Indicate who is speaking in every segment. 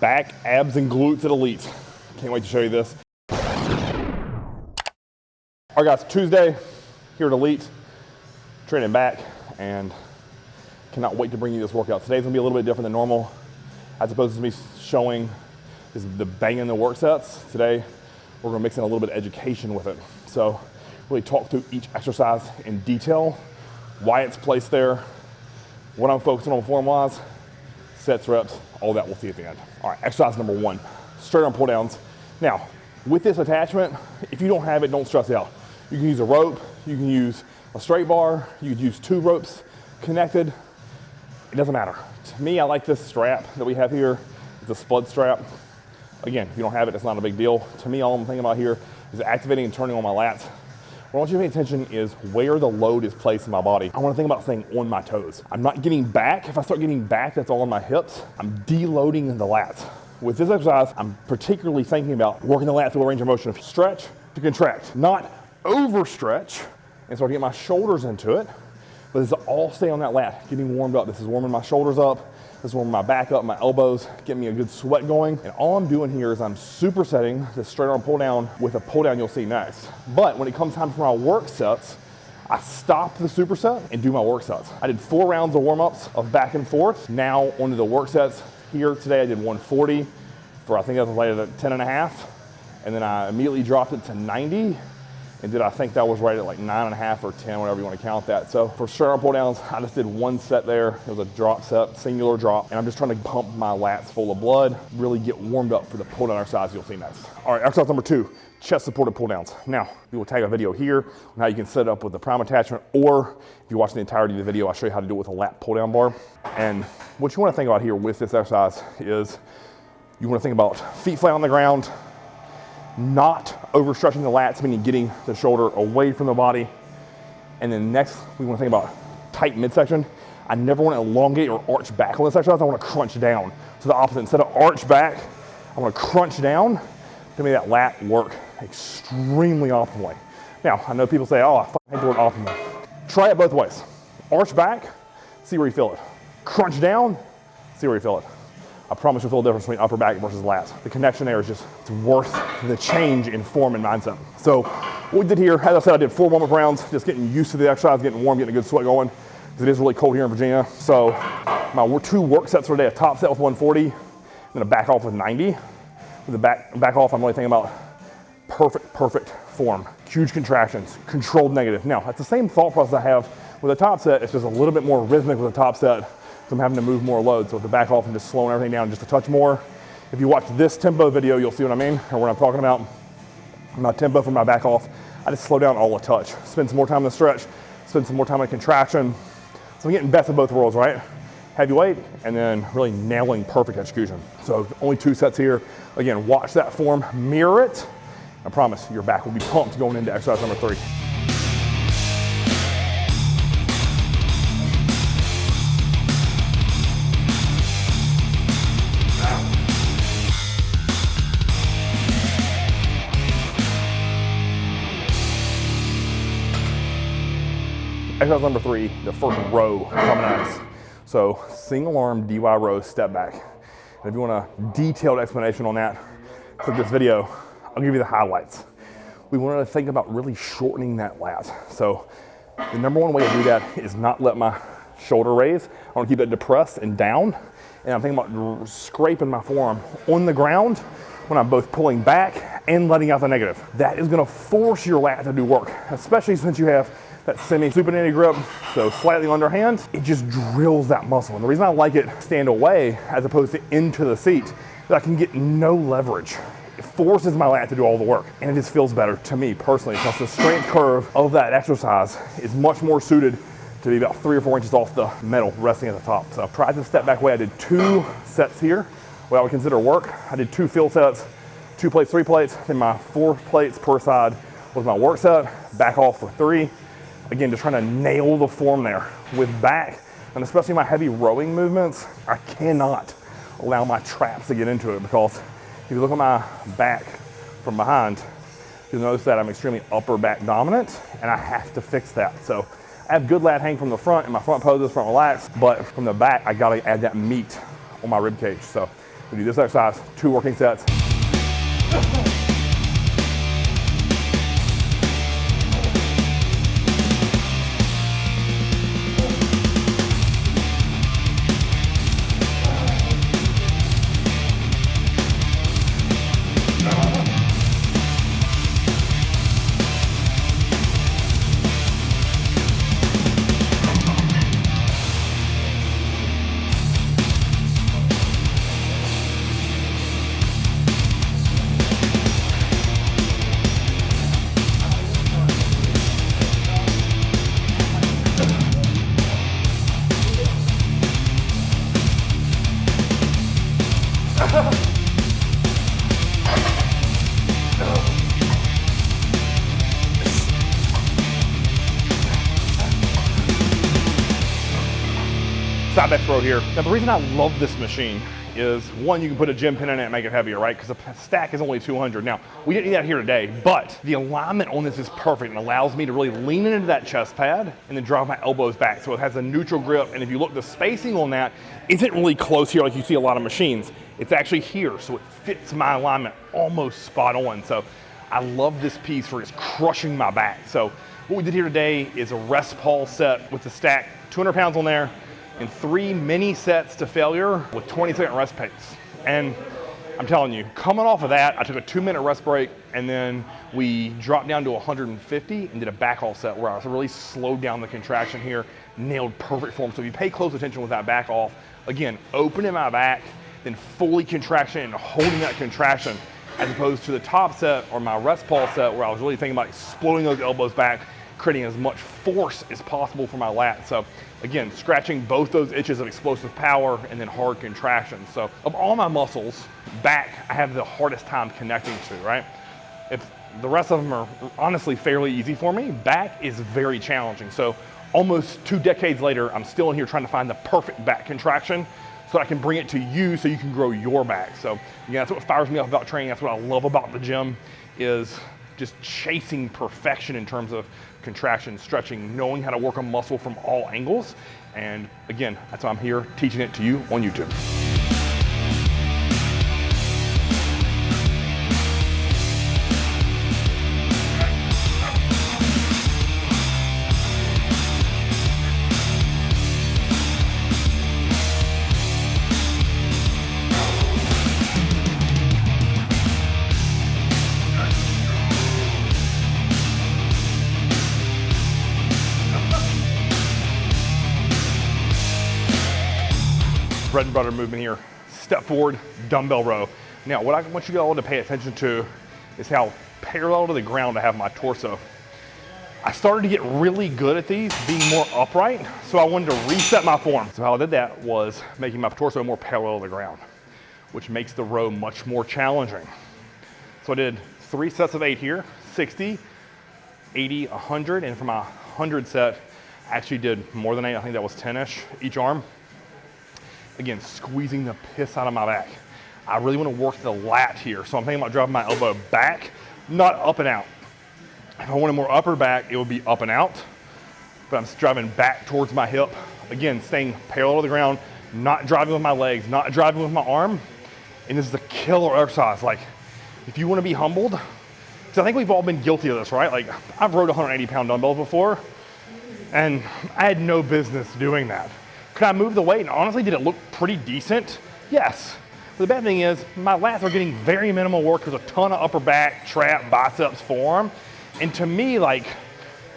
Speaker 1: back, abs, and glutes at elite. Can't wait to show you this. All right guys, Tuesday here at Elite, training back, and cannot wait to bring you this workout. Today's gonna be a little bit different than normal. As opposed to me showing the banging the work sets, today we're gonna mix in a little bit of education with it. So really talk through each exercise in detail, why it's placed there, what I'm focusing on form-wise, sets, reps, all that we'll see at the end. All right, exercise number 1, straight arm pull downs. Now, with this attachment, if you don't have it, don't stress out. You can use a rope, you can use a straight bar, you could use 2 ropes connected. It doesn't matter. To me, I like this strap that we have here. It's a spud strap. Again, if you don't have it, it's not a big deal. To me, all I'm thinking about here is activating and turning on my lats. What I want you to pay attention is where the load is placed in my body. I want to think about staying on my toes. I'm not getting back. If I start getting back, that's all on my hips. I'm deloading the lats. With this exercise, I'm particularly thinking about working the lats through a range of motion of stretch to contract, not overstretch and start to get my shoulders into it. But this is all stay on that lat, getting warmed up. This is warming my shoulders up. This is warming my back up, my elbows, getting me a good sweat going. And all I'm doing here is I'm supersetting the straight arm pull down with a pull down you'll see next. But when it comes time for my work sets, I stop the superset and do my work sets. I did 4 rounds of warm-ups of back and forth. Now onto the work sets. Here today I did 140 for, I think that was rated at 10.5. And then I immediately dropped it to 90. And I think that was right at like 9.5 or 10, whatever you want to count that. So for straight arm pull downs, I just did 1 set there. It was a drop set, singular drop. And I'm just trying to pump my lats full of blood, really get warmed up for the pull down exercise you'll see next. All right, exercise number 2, chest supported pull downs. Now, we will tag a video here on how you can set it up with the prime attachment, or if you're watching the entirety of the video, I'll show you how to do it with a lat pull down bar. And what you want to think about here with this exercise is you want to think about feet flat on the ground, not overstretching the lats, meaning getting the shoulder away from the body. And then next, we want to think about tight midsection. I never want to elongate or arch back on this exercise. I want to crunch down. So the opposite, instead of arch back, I want to crunch down to make that lat work extremely optimally. Now, I know people say, oh, I hate the word optimal. Try it both ways. Arch back, see where you feel it. Crunch down, see where you feel it. I promise you'll feel the difference between upper back versus lats. The connection there is just, it's worth the change in form and mindset. So what we did here, as I said, I did 4 warm-up rounds, just getting used to the exercise, getting warm, getting a good sweat going, because it is really cold here in Virginia. So my 2 work sets for today, a top set with 140, and then a back off with 90. With the back off, I'm really thinking about perfect form, huge contractions, controlled negative. Now, that's the same thought process I have with a top set. It's just a little bit more rhythmic with a top set. So I'm having to move more load. So with the back off, I'm just slowing everything down just a touch more. If you watch this tempo video, you'll see what I mean, or what I'm talking about. My tempo for my back off, I just slow down all a touch. Spend some more time in the stretch, spend some more time in contraction. So I'm getting best of both worlds, right? Heavy weight, and then really nailing perfect execution. So only 2 sets here. Again, watch that form, mirror it. I promise your back will be pumped going into exercise number 3. Exercise number 3, the first row coming at us. So single arm DY row, step back. And if you want a detailed explanation on that, click this video. I'll give you the highlights. We want to think about really shortening that lat. So the number 1 way to do that is not let my shoulder raise. I want to keep it depressed and down. And I'm thinking about scraping my forearm on the ground when I'm both pulling back and letting out the negative. That is going to force your lat to do work, especially since you have that semi-supinated grip, so slightly underhand. It just drills that muscle. And the reason I like it stand away as opposed to into the seat is I can get no leverage. It forces my lat to do all the work, and it just feels better to me personally, because the strength curve of that exercise is much more suited to be about 3 or 4 inches off the metal resting at the top. So I tried the step back way. I did 2 sets here, what I would consider work. I did 2 field sets, 2 plates, 3 plates, then my 4 plates per side was my work set, back off for 3. Again, just trying to nail the form there. With back, and especially my heavy rowing movements, I cannot allow my traps to get into it, because if you look at my back from behind, you'll notice that I'm extremely upper back dominant, and I have to fix that. So I have good lat hang from the front, and my front poses, front relaxed, but from the back, I gotta add that meat on my rib cage. So We do this exercise, 2 working sets. Side bench row here. Now the reason I love this machine is, one, you can put a gym pin in it and make it heavier, right? Because the stack is only 200. Now, we didn't need that here today, but the alignment on this is perfect and allows me to really lean into that chest pad and then drive my elbows back. So it has a neutral grip, and if you look, the spacing on that isn't really close here like you see a lot of machines. It's actually here, so it fits my alignment almost spot on. So I love this piece for just crushing my back. So what we did here today is a rest pause set with the stack, 200 pounds on there, and 3 mini sets to failure with 20-second rest pace. And I'm telling you, coming off of that, I took a 2-minute rest break, and then we dropped down to 150 and did a back off set where I really slowed down the contraction here, nailed perfect form. So if you pay close attention with that back off, again, opening my back, then fully contraction and holding that contraction, as opposed to the top set or my rest pause set where I was really thinking about exploding those elbows back, creating as much force as possible for my lat. So again, scratching both those itches of explosive power and then hard contraction. So of all my muscles, back I have the hardest time connecting to, right? If the rest of them are honestly fairly easy for me, back is very challenging. So almost 2 decades later, I'm still in here trying to find the perfect back contraction so I can bring it to you so you can grow your back. So again, that's what fires me up about training. That's what I love about the gym, is just chasing perfection in terms of contraction, stretching, knowing how to work a muscle from all angles. And again, that's why I'm here teaching it to you on YouTube. Bread and butter movement here. Step forward, dumbbell row. Now, what I want you all to pay attention to is how parallel to the ground I have my torso. I started to get really good at these, being more upright, so I wanted to reset my form. So how I did that was making my torso more parallel to the ground, which makes the row much more challenging. So I did 3 sets of 8 here, 60, 80, 100, and for my 100 set, I actually did more than 8, I think that was 10-ish each arm. Again, squeezing the piss out of my back. I really want to work the lat here, so I'm thinking about driving my elbow back, not up and out. If I wanted more upper back, it would be up and out, but I'm driving back towards my hip. Again, staying parallel to the ground, not driving with my legs, not driving with my arm. And this is a killer exercise. Like, if you want to be humbled, because I think we've all been guilty of this, right? Like, I've rode 180-pound dumbbells before, and I had no business doing that. Could I move the weight? And honestly, did it look pretty decent? Yes. But the bad thing is, my lats are getting very minimal work. There's a ton of upper back, trap, biceps, forearm. And to me, like,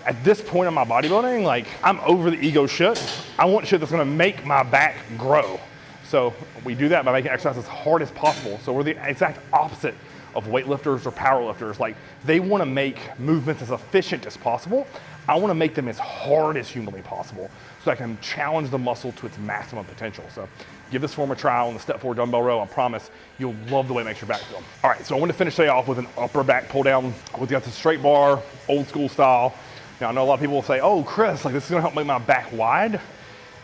Speaker 1: at this point in my bodybuilding, like, I'm over the ego shit. I want shit that's gonna make my back grow. So we do that by making exercise as hard as possible. So we're the exact opposite of weightlifters or powerlifters. Like, they wanna make movements as efficient as possible. I wanna make them as hard as humanly possible so I can challenge the muscle to its maximum potential. So give this form a try on the step forward dumbbell row. I promise you'll love the way it makes your back feel. All right, so I want to finish today off with an upper back pull down. We've got the straight bar, old school style. Now I know a lot of people will say, oh Chris, like this is gonna help make my back wide.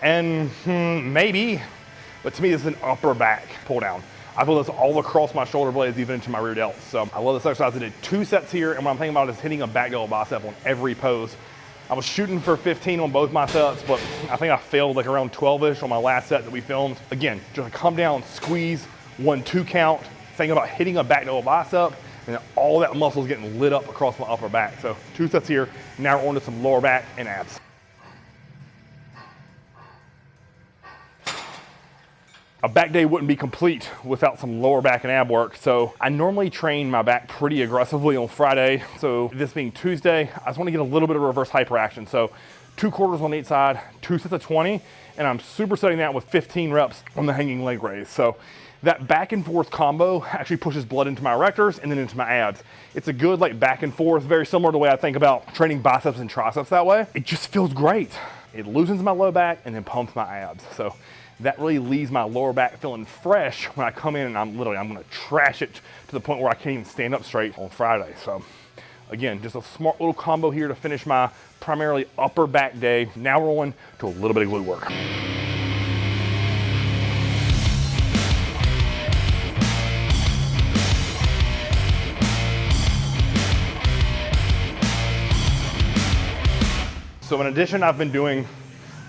Speaker 1: And maybe, but to me this is an upper back pull down. I feel this all across my shoulder blades, even into my rear delts. So I love this exercise. I did 2 sets here, and what I'm thinking about is hitting a back delta bicep on every pose. I was shooting for 15 on both my sets, but I think I failed like around 12-ish on my last set that we filmed. Again, just come down, squeeze, 1-2 count, thinking about hitting a back double bicep, and then all that muscle is getting lit up across my upper back. So 2 sets here. Now we're on to some lower back and abs. A back day wouldn't be complete without some lower back and ab work. So I normally train my back pretty aggressively on Friday. So this being Tuesday, I just want to get a little bit of reverse hyperaction. So 2 quarters on each side, 2 sets of 20, and I'm supersetting that with 15 reps on the hanging leg raise. So that back and forth combo actually pushes blood into my erectors and then into my abs. It's a good like back and forth, very similar to the way I think about training biceps and triceps that way. It just feels great. It loosens my low back and then pumps my abs. So that really leaves my lower back feeling fresh when I come in, and I'm gonna trash it to the point where I can't even stand up straight on Friday. So again, just a smart little combo here to finish my primarily upper back day. Now we're on to a little bit of glute work. So in addition, I've been doing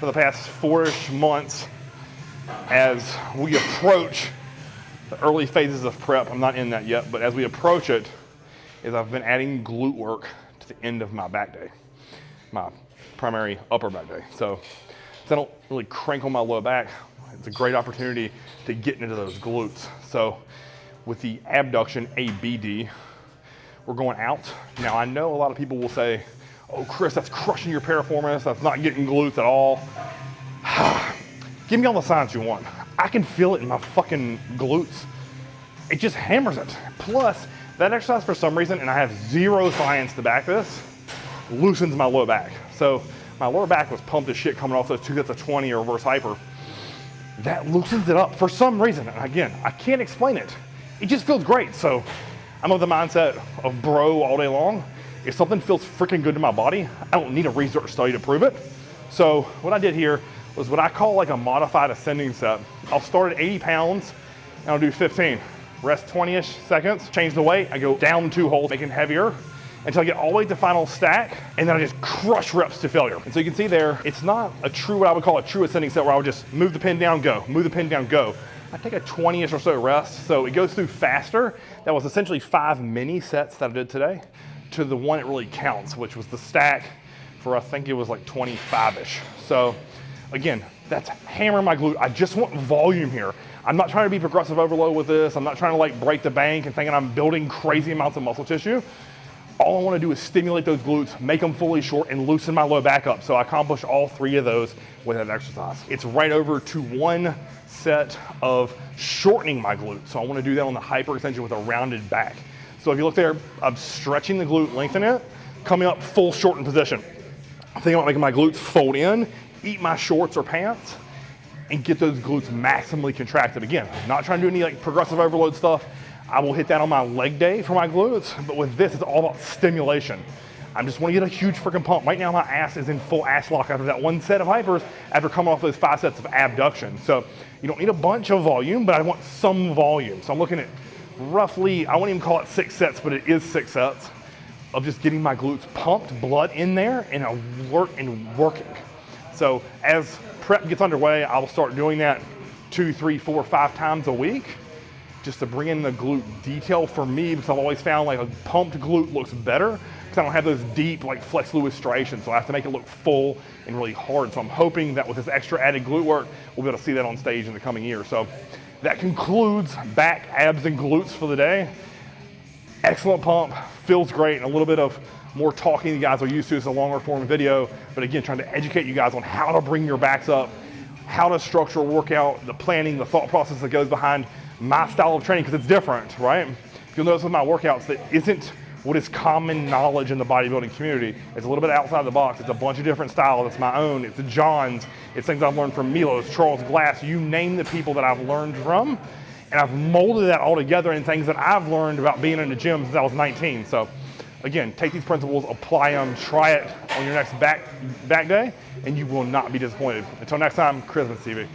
Speaker 1: for the past 4-ish months, as we approach the early phases of prep, I'm not in that yet, but as we approach it, is I've been adding glute work to the end of my back day, my primary upper back day. So I don't really crank on my low back, it's a great opportunity to get into those glutes. So with the abduction ABD, we're going out. Now I know a lot of people will say, oh Chris, that's crushing your piriformis, that's not getting glutes at all. Give me all the science you want. I can feel it in my fucking glutes. It just hammers it. Plus, that exercise for some reason, and I have zero science to back this, loosens my low back. So my lower back was pumped as shit coming off those 2 sets of 20 or reverse hyper. That loosens it up for some reason. And again, I can't explain it. It just feels great. So I'm of the mindset of bro all day long. If something feels freaking good to my body, I don't need a research study to prove it. So what I did here was what I call like a modified ascending set. I'll start at 80 pounds and I'll do 15. Rest 20-ish seconds, change the weight, I go down 2 holds, making it heavier until I get all the way to final stack, and then I just crush reps to failure. And so you can see there, it's not a true, what I would call a true ascending set where I would just move the pin down, go, move the pin down, go. I take a 20-ish or so rest, so it goes through faster. That was essentially 5 mini sets that I did today to the one it really counts, which was the stack for I think it was like 25-ish. So again, that's hammering my glute. I just want volume here. I'm not trying to be progressive overload with this. I'm not trying to like break the bank and thinking I'm building crazy amounts of muscle tissue. All I want to do is stimulate those glutes, make them fully short, and loosen my low back up. So I accomplish all 3 of those with that exercise. It's right over to 1 set of shortening my glute. So I want to do that on the hyperextension with a rounded back. So if you look there, I'm stretching the glute, lengthening it, coming up full shortened position. I'm thinking about making my glutes fold in, eat my shorts or pants, and get those glutes maximally contracted. Again, not trying to do any like progressive overload stuff. I will hit that on my leg day for my glutes, but with this, it's all about stimulation. I just want to get a huge freaking pump. Right now, my ass is in full ass lock after that 1 set of hypers after coming off those 5 sets of abduction. So you don't need a bunch of volume, but I want some volume. So I'm looking at roughly, I won't even call it 6 sets, but it is 6 sets of just getting my glutes pumped, blood in there, and working. So as prep gets underway, I will start doing that 2, 3, 4, 5 times a week, just to bring in the glute detail for me, because I've always found like a pumped glute looks better because I don't have those deep like flex Lewis striations, so I have to make it look full and really hard. So I'm hoping that with this extra added glute work, we'll be able to see that on stage in the coming year. So that concludes back, abs, and glutes for the day. Excellent pump, feels great, and a little bit of more talking you guys are used to. It's a longer form video, but again, trying to educate you guys on how to bring your backs up, how to structure a workout, the planning, the thought process that goes behind my style of training, because it's different, right? You'll notice with my workouts that isn't what is common knowledge in the bodybuilding community. It's a little bit outside the box. It's a bunch of different styles. It's my own. It's the John's. It's things I've learned from Milos, Charles Glass, you name the people that I've learned from, and I've molded that all together in things that I've learned about being in the gym since I was 19. So again, take these principles, apply them, try it on your next back day, and you will not be disappointed. Until next time, Christmas TV.